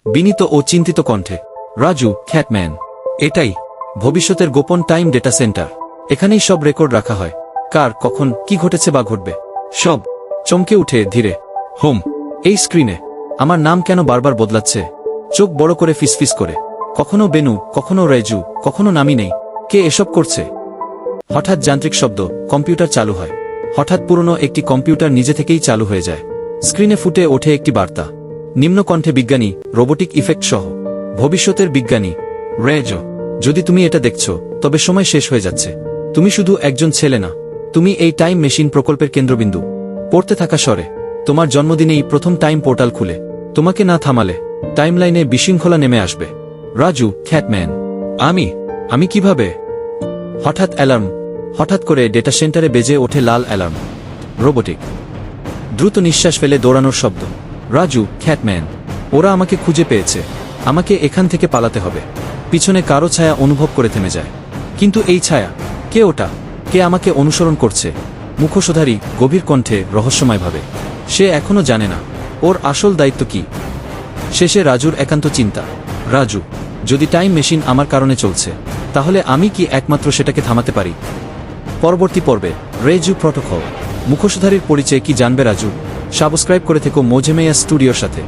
বিনীত ও চিন্তিত কণ্ঠে। রাজু, খ্যাটম্যান। এটাই ভবিষ্যতের গোপন টাইম ডেটা সেন্টার। এখানেই সব রেকর্ড রাখা হয়, কার কখন কি ঘটেছে বা ঘটবে সব। চমকে উঠে ধীরে, হোম। এই স্ক্রিনে আমার নাম কেন বারবার বদলাচ্ছে? চোখ বড় করে ফিসফিস করে, কখনো বেনু, কখনো রেজু, কখনো নামি নেই। কে এসব করছে? হঠাৎ যান্ত্রিক শব্দ, কম্পিউটার চালু হয়। হঠাৎ পুরনো একটি কম্পিউটার নিজে থেকেই চালু হয়ে যায়। স্ক্রিনে ফুটে ওঠে একটি বার্তা, নিম্নকণ্ঠে বিজ্ঞানী, রোবোটিক ইফেক্ট সহ। ভবিষ্যতের বিজ্ঞানী রেজ, যদি তুমি এটা দেখছো, তবে সময় শেষ হয়ে যাচ্ছে। তুমি শুধু একজন ছেলে না, তুমি এই টাইম মেশিন প্রকল্পের কেন্দ্রবিন্দু। পড়তে থাকা স্বরে, তোমার জন্মদিনেই প্রথম টাইম পোর্টাল খুলে তোমাকে না থামালে টাইমলাইনে বিশৃঙ্খলা নেমে আসবে। রাজু, খ্যাটম্যান। আমি কিভাবে? হঠাৎ অ্যালার্ম। হঠাৎ করে ডেটা সেন্টারে বেজে ওঠে লাল অ্যালার্ম। রোবোটিক। দ্রুত নিঃশ্বাস ফেলে দৌড়ানোর শব্দ। রাজু, খ্যাটম্যান। ওরা আমাকে খুঁজে পেয়েছে। আমাকে এখান থেকে পালাতে হবে। পিছনে কারো ছায়া অনুভব করে থেমে যায়। কিন্তু এই ছায়া, কে ওটা? কে আমাকে অনুসরণ করছে? মুখোশধারী, গভীর কণ্ঠে, রহস্যময়ভাবে। সে এখনো জানে না ওর আসল দায়িত্ব কি। শেষে রাজুর একান্ত চিন্তা, রাজু, যদি টাইম মেশিন আমার কারণে চলছে, তাহলে আমি কি একমাত্র সেটাকে থামাতে পারি? পরবর্তী পর্বে রেজু প্রটোকল। মুখোশধারীর পরিচয় কি জানবে রাজু? সাবস্ক্রাইব করে থেকো মোজেমেয়া স্টুডিওর সাথে।